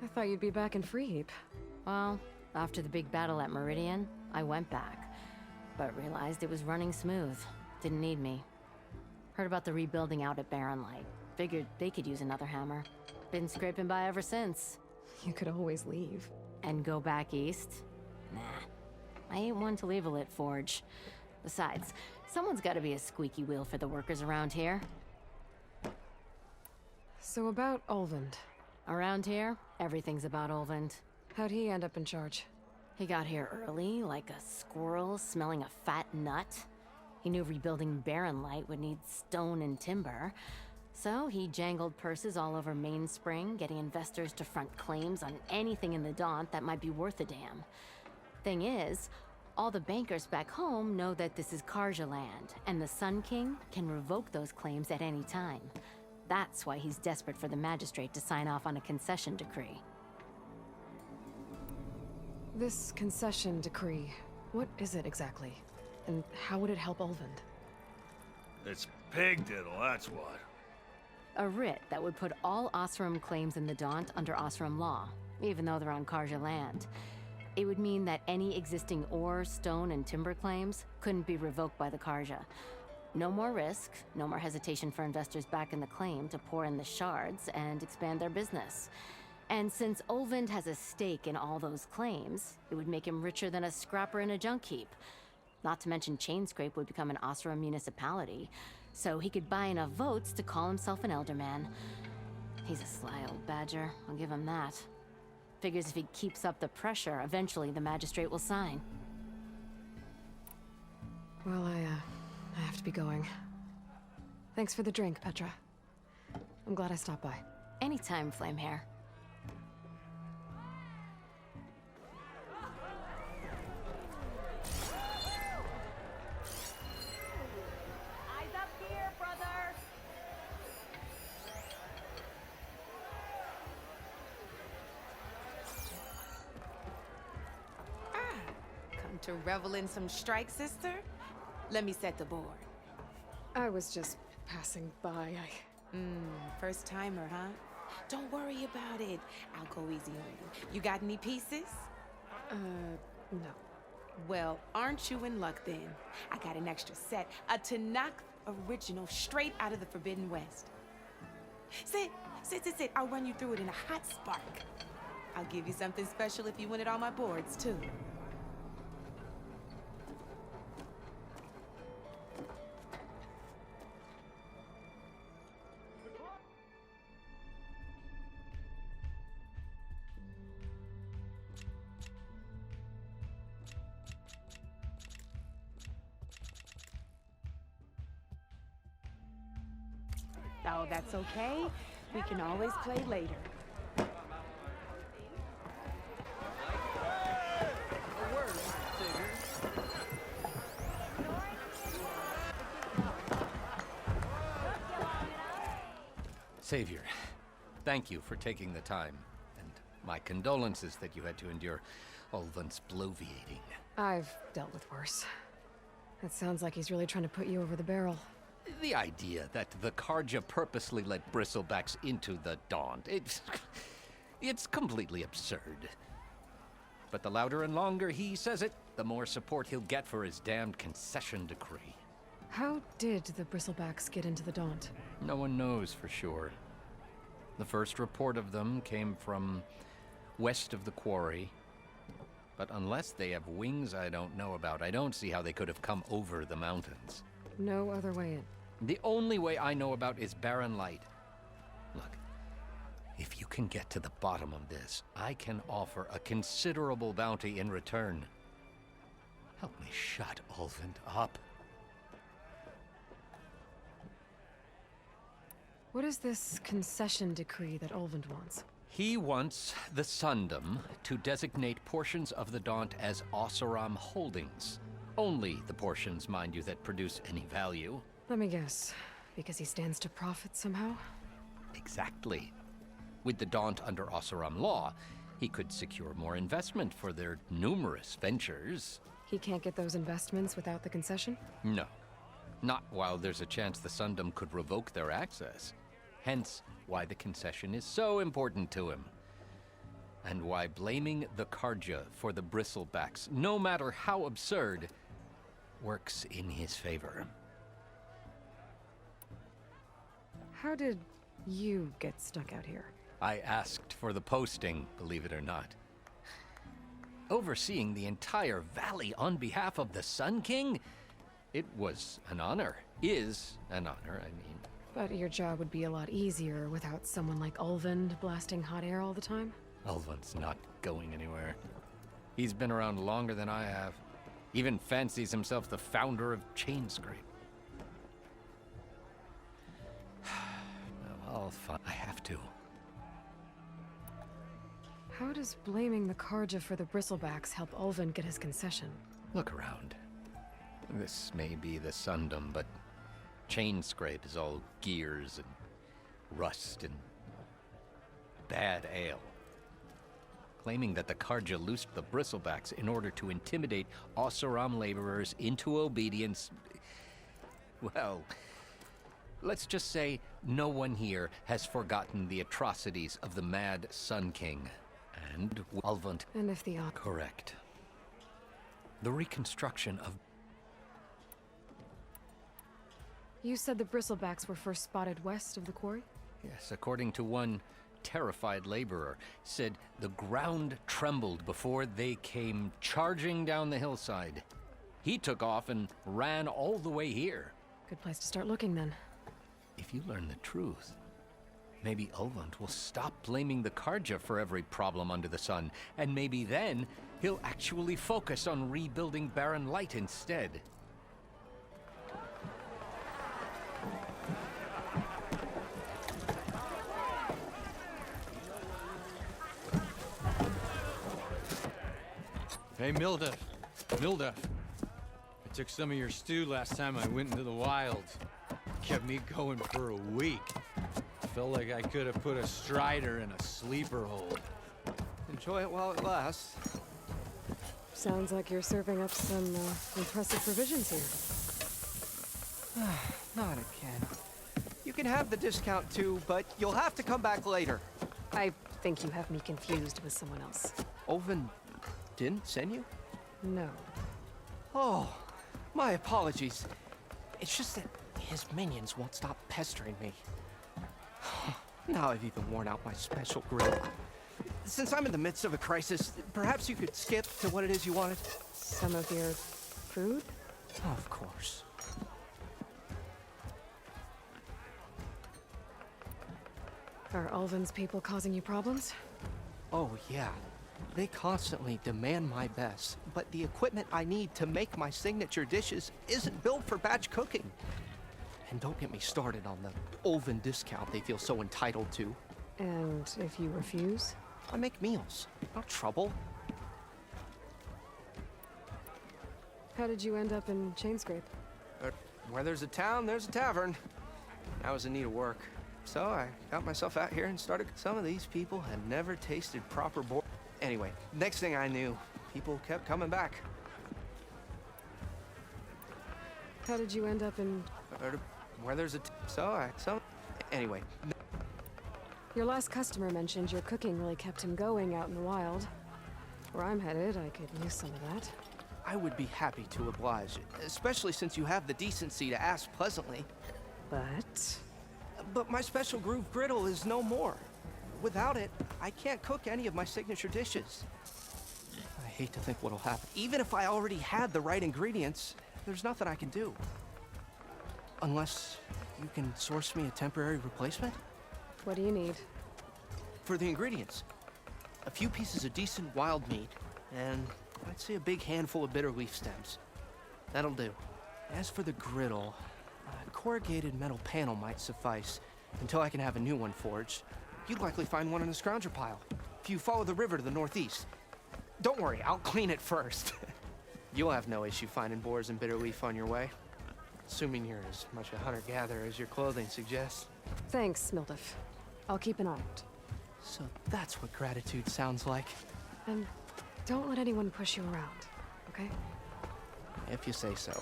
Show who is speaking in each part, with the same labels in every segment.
Speaker 1: I thought you'd be back in Freeheap.
Speaker 2: Well, after the big battle at Meridian, I went back, but realized it was running smooth. Didn't need me. Heard about the rebuilding out at Barren Light. Figured they could use another hammer. Been scraping by ever since.
Speaker 1: You could always leave.
Speaker 2: And go back east? Nah. I ain't one to leave a lit forge. Besides, someone's gotta be a squeaky wheel for the workers around here.
Speaker 1: So about Olvend.
Speaker 2: Around here, everything's about Olvend.
Speaker 1: How'd he end up in charge?
Speaker 2: He got here early, like a squirrel smelling a fat nut. He knew rebuilding Barren Light would need stone and timber. So he jangled purses all over Mainspring, getting investors to front claims on anything in the Daunt that might be worth a damn. Thing is, all the bankers back home know that this is Karja land, and the Sun King can revoke those claims at any time. That's why he's desperate for the magistrate to sign off on a concession decree.
Speaker 1: This concession decree, what is it exactly? And how would it help Olvend?
Speaker 3: It's pig diddle, that's what.
Speaker 2: A writ that would put all Osram claims in the Daunt under Osram law, even though they're on Karja land. It would mean that any existing ore, stone, and timber claims couldn't be revoked by the Karja. No more risk, no more hesitation for investors back in the claim to pour in the shards and expand their business. And since Olvend has a stake in all those claims, it would make him richer than a scrapper in a junk heap. Not to mention Chainscrape would become an Osram municipality, so he could buy enough votes to call himself an elderman. He's a sly old badger, I'll give him that. Figures if he keeps up the pressure, eventually the magistrate will sign.
Speaker 1: Well, I have to be going. Thanks for the drink, Petra. I'm glad I stopped by.
Speaker 2: Anytime, Flamehair.
Speaker 4: Eyes up here, brother!
Speaker 5: Come to revel in some strike, sister? Let me set the board.
Speaker 1: I was just passing by.
Speaker 5: First timer, huh? Don't worry about it. I'll go easy on you. You got any pieces?
Speaker 1: No.
Speaker 5: Well, aren't you in luck then? I got an extra set, a Tanakh original, straight out of the Forbidden West. Sit. I'll run you through it in a hot spark. I'll give you something special if you win at all my boards, too. Oh, that's okay. We can always play later.
Speaker 6: Savior, thank you for taking the time, and my condolences that you had to endure Olvend's bloviating.
Speaker 1: I've dealt with worse. It sounds like he's really trying to put you over the barrel.
Speaker 6: The idea that the Karja purposely let bristlebacks into the Daunt, it's completely absurd. But the louder and longer he says it, the more support he'll get for his damned concession decree.
Speaker 1: How did the Bristlebacks get into the Daunt?
Speaker 6: No one knows for sure. The first report of them came from west of the quarry. But unless they have wings I don't know about, I don't see how they could have come over the mountains.
Speaker 1: No other way in.
Speaker 6: The only way I know about is Barren Light. Look, if you can get to the bottom of this, I can offer a considerable bounty in return. Help me shut Olvend up.
Speaker 1: What is this concession decree that Olvend wants?
Speaker 6: He wants the Sundom to designate portions of the Daunt as Oseram holdings. Only the portions, mind you, that produce any value.
Speaker 1: Let me guess. Because he stands to profit somehow?
Speaker 6: Exactly. With the Daunt under Oseram law, he could secure more investment for their numerous ventures.
Speaker 1: He can't get those investments without the concession?
Speaker 6: No. Not while there's a chance the Sundom could revoke their access. Hence, why the concession is so important to him. and why blaming the Karja for the bristlebacks, no matter how absurd, works in his favor.
Speaker 1: How did you get stuck out here?
Speaker 6: I asked for the posting, believe it or not. Overseeing the entire valley on behalf of the Sun King? It was an honor. Is an honor, I mean.
Speaker 1: But your job would be a lot easier without someone like Ulvund blasting hot air all the time?
Speaker 6: Ulvund's not going anywhere. He's been around longer than I have. Even fancies himself the founder of Chainscrape. Well, fine. I have to.
Speaker 1: How does blaming the Karja for the bristlebacks help Ulvund get his concession?
Speaker 6: Look around. This may be the Sundom, but Chainscrape is all gears and rust and bad ale. Claiming that the Karja loosed the bristlebacks in order to intimidate Oseram laborers into obedience. Well, let's just say no one here has forgotten the atrocities of the Mad Sun King. And Ulvund.
Speaker 1: And if the
Speaker 6: Correct. The reconstruction of...
Speaker 1: You said the bristlebacks were first spotted west of the quarry?
Speaker 6: Yes, according to one terrified laborer, said the ground trembled before they came charging down the hillside. He took off and ran all the way here.
Speaker 1: Good place to start looking then.
Speaker 6: If you learn the truth, maybe Ulvund will stop blaming the Karja for every problem under the sun, and maybe then he'll actually focus on rebuilding Barren Light instead.
Speaker 7: Hey, Milda. I took some of your stew last time I went into the wild. Kept me going for a week. Felt like I could have put a strider in a sleeper hold.
Speaker 8: Enjoy it while it lasts.
Speaker 1: Sounds like you're serving up some impressive provisions here.
Speaker 8: Not again. You can have the discount too, but you'll have to come back later.
Speaker 1: I think you have me confused with someone else.
Speaker 8: Oven didn't send you?
Speaker 1: No.
Speaker 8: Oh, my apologies. It's just that his minions won't stop pestering me. Now I've even worn out my special grill. Since I'm in the midst of a crisis, perhaps you could skip to what it is you wanted?
Speaker 1: Some of your food?
Speaker 8: Of course.
Speaker 1: Are Ulvund's people causing you problems?
Speaker 8: Oh, yeah. They constantly demand my best, but the equipment I need to make my signature dishes isn't built for batch cooking. And don't get me started on the Ulvund discount they feel so entitled to.
Speaker 1: And if you refuse?
Speaker 8: I make meals, not trouble.
Speaker 1: How did you end up in Chainscrape?
Speaker 8: Where there's a town, there's a tavern. I was in need of work, so I got myself out here and started. Some of these people had never tasted proper board. Anyway, next thing I knew, people kept coming back.
Speaker 1: How did you end up in...
Speaker 8: Where there's a anyway.
Speaker 1: Your last customer mentioned your cooking really kept him going out in the wild. Where I'm headed, I could use some of that.
Speaker 8: I would be happy to oblige, especially since you have the decency to ask pleasantly. But my special groove griddle is no more. Without it, I can't cook any of my signature dishes. I hate to think what'll happen. Even if I already had the right ingredients, there's nothing I can do. Unless you can source me a temporary replacement?
Speaker 1: What do you need?
Speaker 8: For the ingredients, a few pieces of decent wild meat, and I'd say a big handful of bitter leaf stems. That'll do. As for the griddle, a corrugated metal panel might suffice until I can have a new one forged. You'd likely find one in the scrounger pile, if you follow the river to the northeast. Don't worry, I'll clean it first. You'll have no issue finding boars and bitter leaf on your way. Assuming you're as much a hunter-gatherer as your clothing suggests.
Speaker 1: Thanks, Mildiff. I'll keep an eye out.
Speaker 8: So that's what gratitude sounds like.
Speaker 1: And don't let anyone push you around, okay?
Speaker 8: If you say so.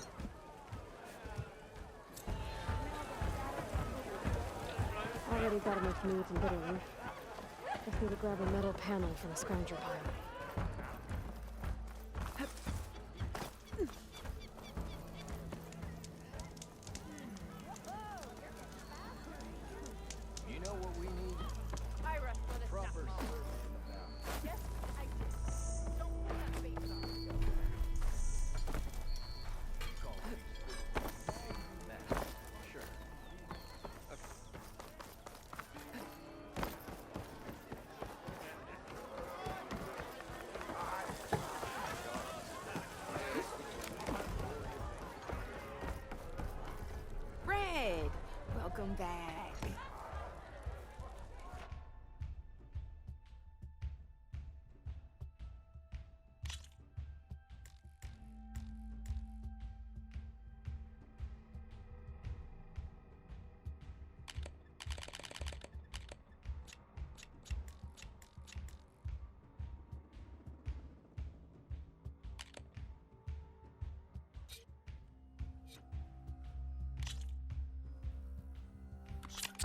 Speaker 1: Already got enough meat and bitter leaf. If Need to grab a metal panel from the scavenger pile.
Speaker 6: You know what we need?
Speaker 4: Ira, for the
Speaker 6: Proper
Speaker 4: stuff.
Speaker 6: service.
Speaker 4: Yes, I did. Don't put that face on.
Speaker 6: Sure.
Speaker 5: Red, welcome back.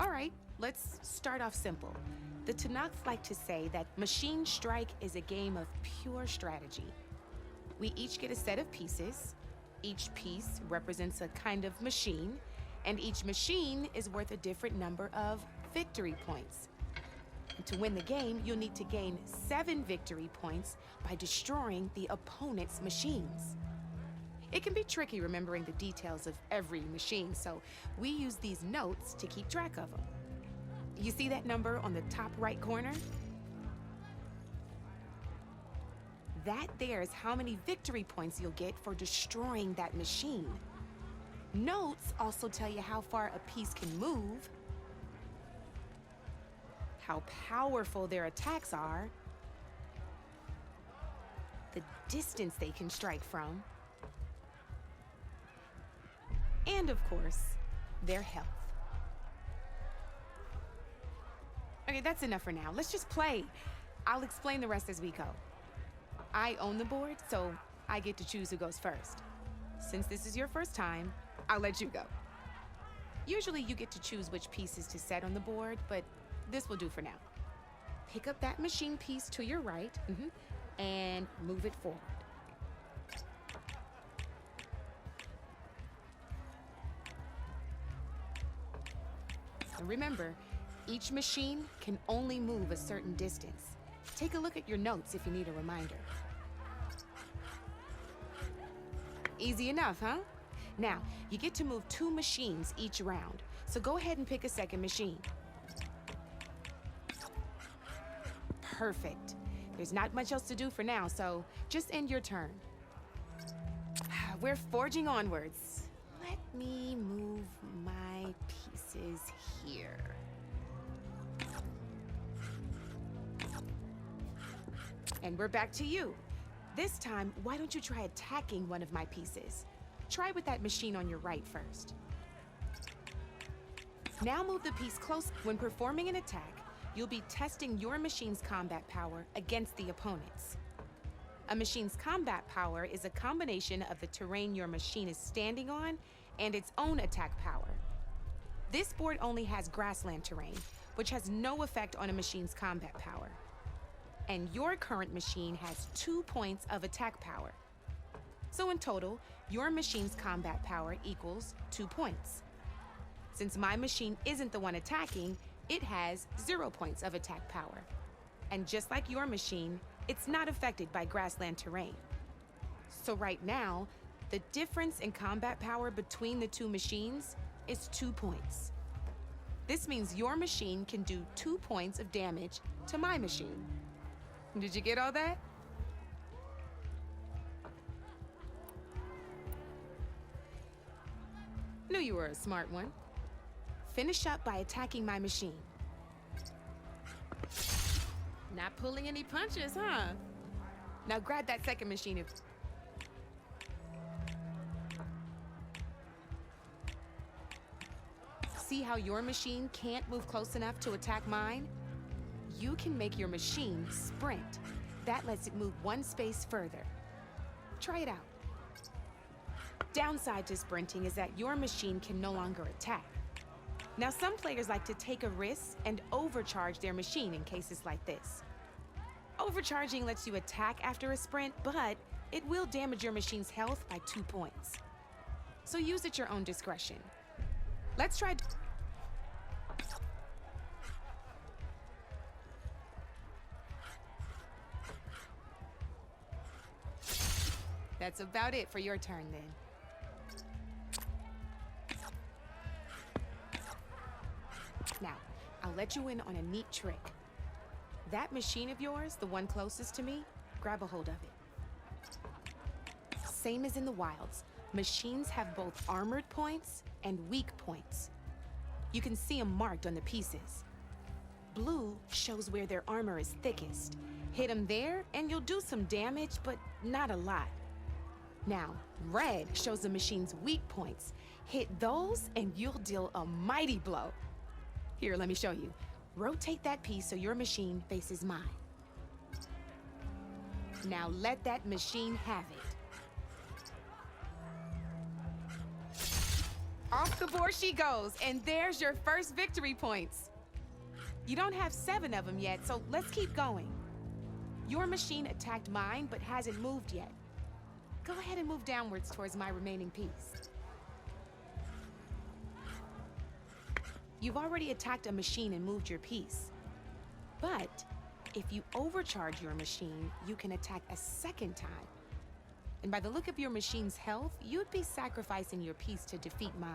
Speaker 5: All right, let's start off simple. The Tanakh like to say that Machine Strike is a game of pure strategy. We each get a set of pieces. Each piece represents a kind of machine, and each machine is worth a different number of victory points. And to win the game, you'll need to gain 7 victory points by destroying the opponent's machines. It can be tricky remembering the details of every machine, so we use these notes to keep track of them. You see that number on the top right corner? That there is how many victory points you'll get for destroying that machine. Notes also tell you how far a piece can move, how powerful their attacks are, the distance they can strike from, and of course, their health. Okay, that's enough for now. Let's just play. I'll explain the rest as we go. I own the board, so I get to choose who goes first. Since this is your first time, I'll let you go. Usually you get to choose which pieces to set on the board, but this will do for now. Pick up that machine piece to your right, and move it forward. And remember, each machine can only move a certain distance. Take a look at your notes if you need a reminder. Easy enough, huh? Now, you get to move 2 machines each round, so go ahead and pick a second machine. Perfect. There's not much else to do for now, so just end your turn. We're forging onwards. Let me move my pieces here. And we're back to you. This time, why don't you try attacking one of my pieces? Try with that machine on your right first. Now move the piece close. When performing an attack, you'll be testing your machine's combat power against the opponent's. A machine's combat power is a combination of the terrain your machine is standing on and its own attack power. This board only has grassland terrain, which has no effect on a machine's combat power. And your current machine has 2 points of attack power. So in total, your machine's combat power equals 2 points. Since my machine isn't the one attacking, it has 0 points of attack power. And just like your machine, it's not affected by grassland terrain. So right now, the difference in combat power between the 2 machines is 2 points. This means your machine can do 2 points of damage to my machine. Did you get all that? Knew you were a smart one. Finish up by attacking my machine. Not pulling any punches, huh? Now grab that second machine. See how your machine can't move close enough to attack mine? You can make your machine sprint. That lets it move 1 space further. Try it out. Downside to sprinting is that your machine can no longer attack. Now, some players like to take a risk and overcharge their machine in cases like this. Overcharging lets you attack after a sprint, but it will damage your machine's health by 2 points. So use at your own discretion. Let's try... That's about it for your turn, then. Now, I'll let you in on a neat trick. That machine of yours, the one closest to me, grab a hold of it. Same as in the wilds, machines have both armored points and weak points. You can see them marked on the pieces. Blue shows where their armor is thickest. Hit them there, and you'll do some damage, but not a lot. Now, red shows the machine's weak points. Hit those, and you'll deal a mighty blow. Here, let me show you. Rotate that piece so your machine faces mine. Now let that machine have it. Off the board she goes, and there's your first victory points. You don't have 7 of them yet, so let's keep going. Your machine attacked mine, but hasn't moved yet. Go ahead and move downwards towards my remaining piece. You've already attacked a machine and moved your piece. But if you overcharge your machine, you can attack a second time. And by the look of your machine's health, you'd be sacrificing your piece to defeat mine.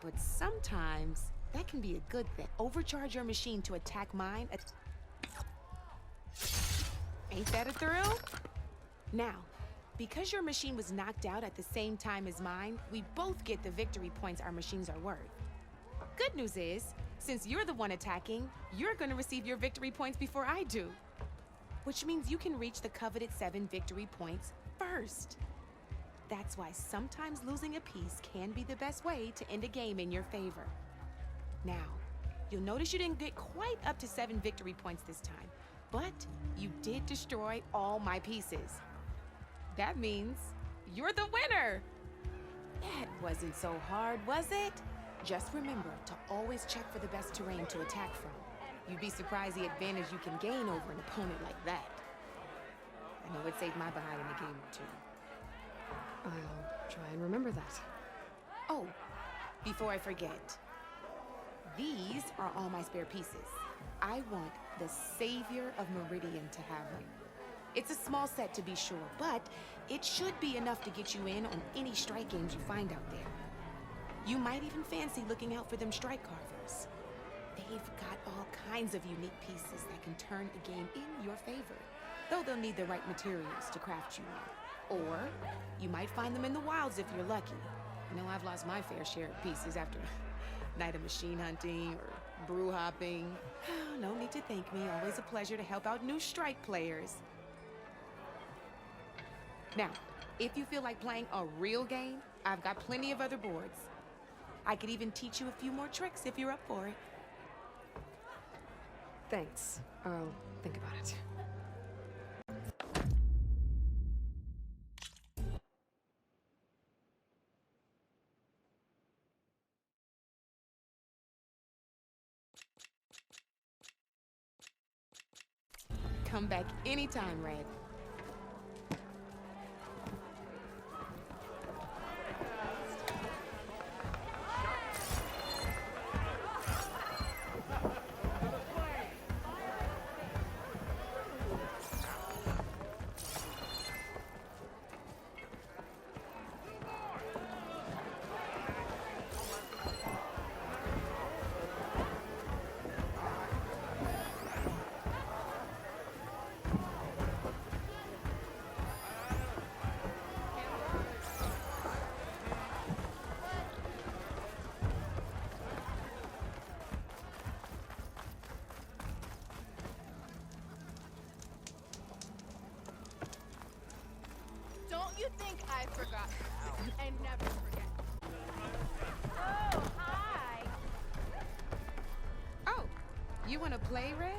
Speaker 5: But sometimes that can be a good thing. Overcharge your machine to attack mine. Ain't that a thrill? Now, because your machine was knocked out at the same time as mine, we both get the victory points our machines are worth. Good news is, since you're the one attacking, you're gonna receive your victory points before I do. Which means you can reach the coveted 7 victory points first. That's why sometimes losing a piece can be the best way to end a game in your favor. Now, you'll notice you didn't get quite up to 7 victory points this time, but you did destroy all my pieces. That means you're the winner! That wasn't so hard, was it? Just remember to always check for the best terrain to attack from. You'd be surprised the advantage you can gain over an opponent like that. I know it saved my behind in a game or 2.
Speaker 1: I'll try and remember that.
Speaker 5: Oh, before I forget, these are all my spare pieces. I want the Savior of Meridian to have them. It's a small set to be sure, but it should be enough to get you in on any strike games you find out there. You might even fancy looking out for them strike carvers. They've got all kinds of unique pieces that can turn a game in your favor, though they'll need the right materials to craft you one. Or you might find them in the wilds if you're lucky. I know I've lost my fair share of pieces after a night of machine hunting or brew hopping. No need to thank me. Always a pleasure to help out new strike players. Now, if you feel like playing a real game, I've got plenty of other boards. I could even teach you a few more tricks if you're up for it.
Speaker 1: Thanks. I'll think about it.
Speaker 5: Come back anytime, Red.
Speaker 4: Don't you think I forgot? And never forget. Oh, hi.
Speaker 5: Oh, you want to play, Red?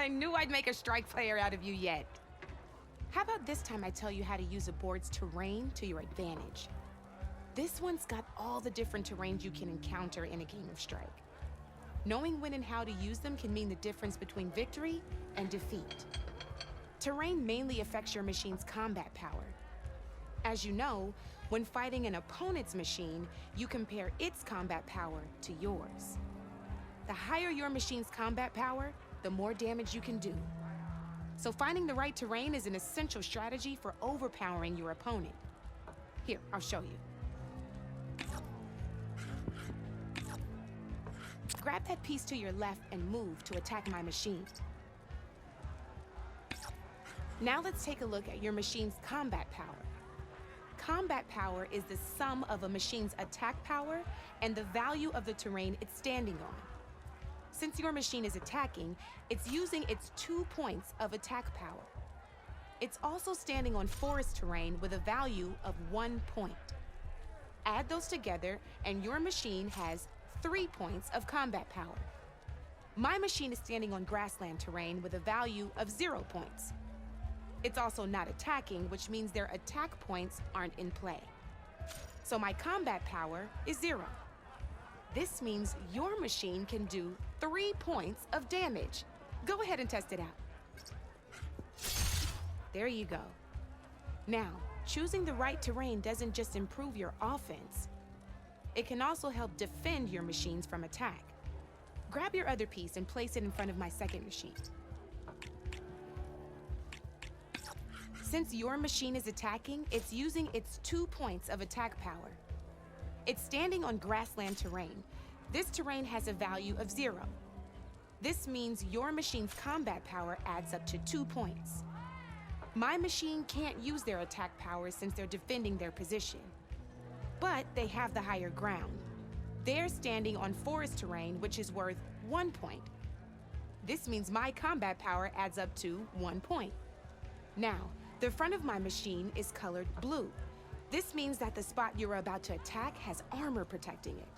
Speaker 5: I knew I'd make a strike player out of you yet. How about this time I tell you how to use a board's terrain to your advantage? This one's got all the different terrains you can encounter in a game of Strike. Knowing when and how to use them can mean the difference between victory and defeat. Terrain mainly affects your machine's combat power. As you know, when fighting an opponent's machine, you compare its combat power to yours. The higher your machine's combat power, the more damage you can do. So finding the right terrain is an essential strategy for overpowering your opponent. Here, I'll show you. Grab that piece to your left and move to attack my machine. Now let's take a look at your machine's combat power. Combat power is the sum of a machine's attack power and the value of the terrain it's standing on. Since your machine is attacking, it's using its 2 points of attack power. It's also standing on forest terrain with a value of 1 point. Add those together and your machine has 3 points of combat power. My machine is standing on grassland terrain with a value of 0 points. It's also not attacking, which means their attack points aren't in play. So my combat power is 0. This means your machine can do 3 points of damage. Go ahead and test it out. There you go. Now, choosing the right terrain doesn't just improve your offense. It can also help defend your machines from attack. Grab your other piece and place it in front of my second machine. Since your machine is attacking, it's using its 2 points of attack power. It's standing on grassland terrain. This terrain has a value of 0. This means your machine's combat power adds up to 2 points. My machine can't use their attack power since they're defending their position. But they have the higher ground. They're standing on forest terrain, which is worth 1 point. This means my combat power adds up to 1 point. Now, the front of my machine is colored blue. This means that the spot you're about to attack has armor protecting it,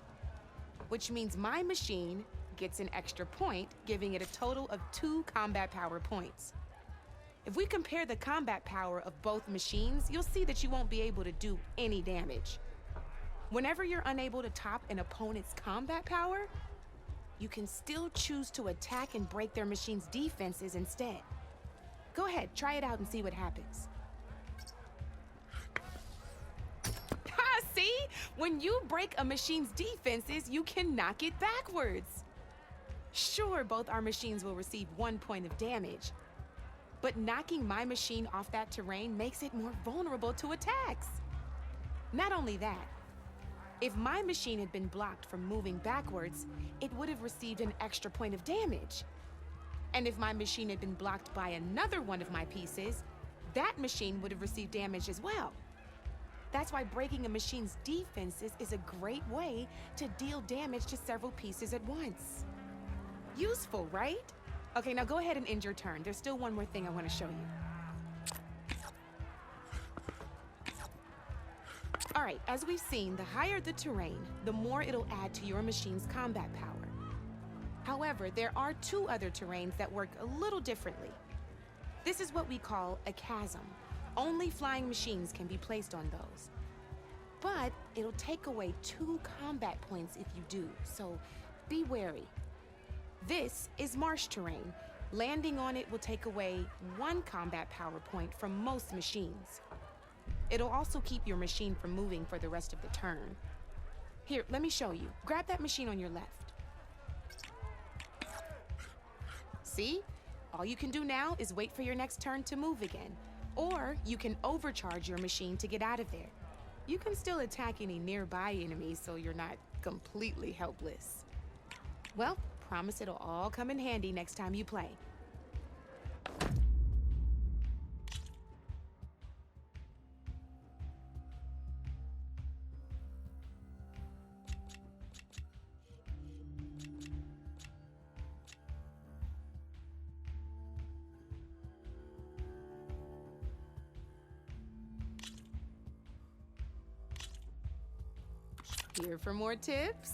Speaker 5: which means my machine gets an extra point, giving it a total of 2 combat power points. If we compare the combat power of both machines, you'll see that you won't be able to do any damage. Whenever you're unable to top an opponent's combat power, you can still choose to attack and break their machine's defenses instead. Go ahead, try it out and see what happens. Ha, see? When you break a machine's defenses, you can knock it backwards. Sure, both our machines will receive 1 point of damage, but knocking my machine off that terrain makes it more vulnerable to attacks. Not only that, if my machine had been blocked from moving backwards, it would have received an extra point of damage. And if my machine had been blocked by another one of my pieces, that machine would have received damage as well. That's why breaking a machine's defenses is a great way to deal damage to several pieces at once. Useful, right? Okay, now go ahead and end your turn. There's still one more thing I want to show you. All right, as we've seen, the higher the terrain, the more it'll add to your machine's combat power. However, there are 2 other terrains that work a little differently. This is what we call a chasm. Only flying machines can be placed on those. But it'll take away 2 combat points if you do, so be wary. This is marsh terrain. Landing on it will take away 1 combat power point from most machines. It'll also keep your machine from moving for the rest of the turn. Here, let me show you. Grab that machine on your left. See? All you can do now is wait for your next turn to move again. Or you can overcharge your machine to get out of there. You can still attack any nearby enemies so you're not completely helpless. Well, promise it'll all come in handy next time you play. Here for more tips?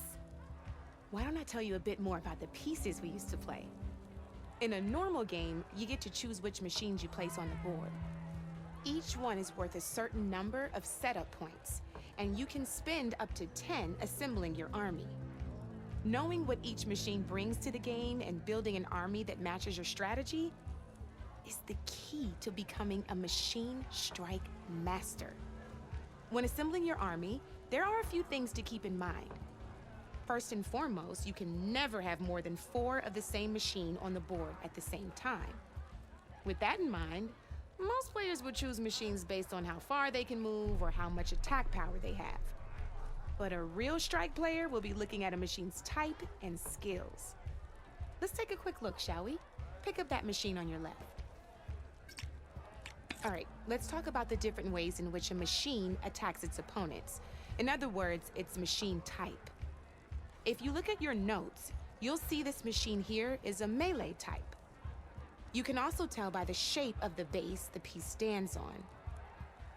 Speaker 5: Why don't I tell you a bit more about the pieces we used to play? In a normal game, you get to choose which machines you place on the board. Each one is worth a certain number of setup points, and you can spend up to 10 assembling your army. Knowing what each machine brings to the game and building an army that matches your strategy is the key to becoming a machine strike master. When assembling your army, there are a few things to keep in mind. First and foremost, you can never have more than 4 of the same machine on the board at the same time. With that in mind, most players would choose machines based on how far they can move or how much attack power they have. But a real strike player will be looking at a machine's type and skills. Let's take a quick look, shall we? Pick up that machine on your left. All right, let's talk about the different ways in which a machine attacks its opponents. In other words, its machine type. If you look at your notes, you'll see this machine here is a melee type. You can also tell by the shape of the base the piece stands on.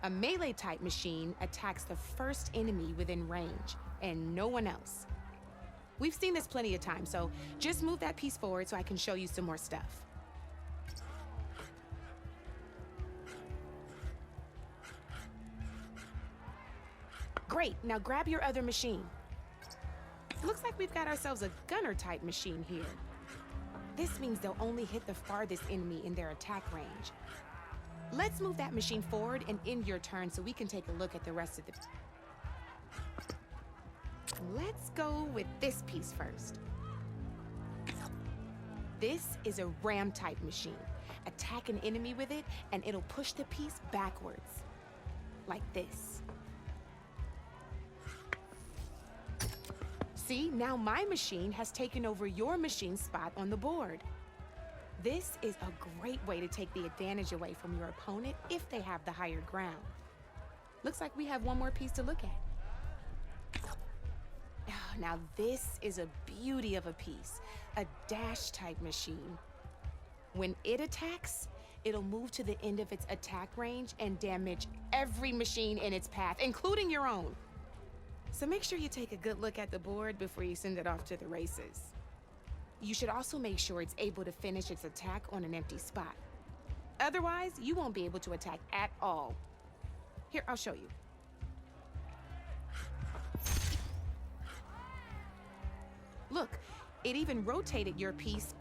Speaker 5: A melee type machine attacks the first enemy within range, and no one else. We've seen this plenty of times, so just move that piece forward so I can show you some more stuff. Great, now grab your other machine. Looks like we've got ourselves a gunner type machine here. This means they'll only hit the farthest enemy in their attack range. Let's move that machine forward and end your turn so we can take a look at the rest of the... Let's go with this piece first. This is a ram type machine. Attack an enemy with it and it'll push the piece backwards. Like this. See, now my machine has taken over your machine's spot on the board. This is a great way to take the advantage away from your opponent if they have the higher ground. Looks like we have one more piece to look at. Now this is a beauty of a piece, a dash type machine. When it attacks, it'll move to the end of its attack range and damage every machine in its path, including your own. So make sure you take a good look at the board before you send it off to the races. You should also make sure it's able to finish its attack on an empty spot. Otherwise, you won't be able to attack at all. Here, I'll show you. Look, it even rotated your piece.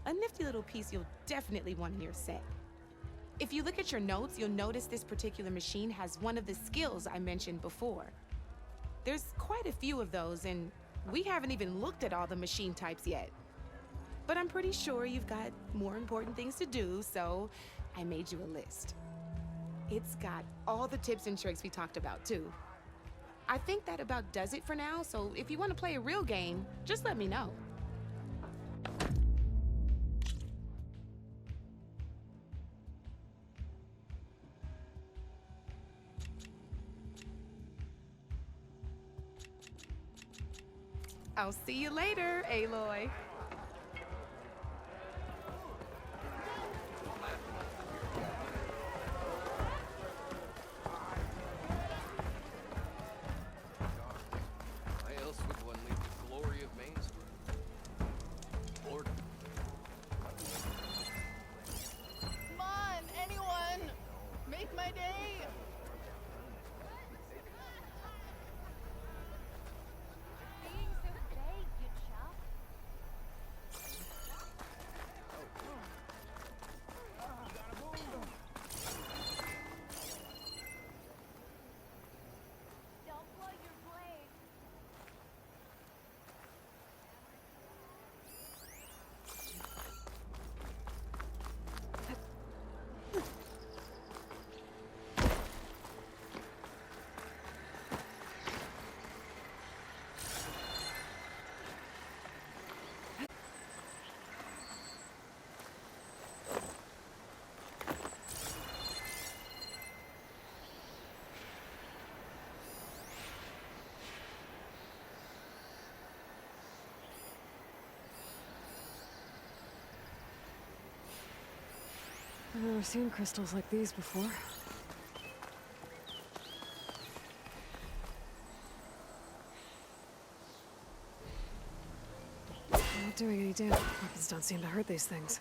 Speaker 5: A nifty little piece you'll definitely want in your set. If you look at your notes, you'll notice this particular machine has one of the skills I mentioned before. There's quite a few of those, and we haven't even looked at all the machine types yet. But I'm pretty sure you've got more important things to do, so I made you a list. It's got all the tips and tricks we talked about, too. I think that about does it for now, so if you want to play a real game, just let me know. I'll see you later, Aloy.
Speaker 6: Why else would one leave the glory of Main Street? Lord.
Speaker 4: Come on, anyone! Make my day! Being so vague, you chump. Don't blow your blade.
Speaker 1: I've never seen crystals like these before. Not doing any damage. Weapons don't seem to hurt these things.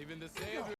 Speaker 7: Even the savior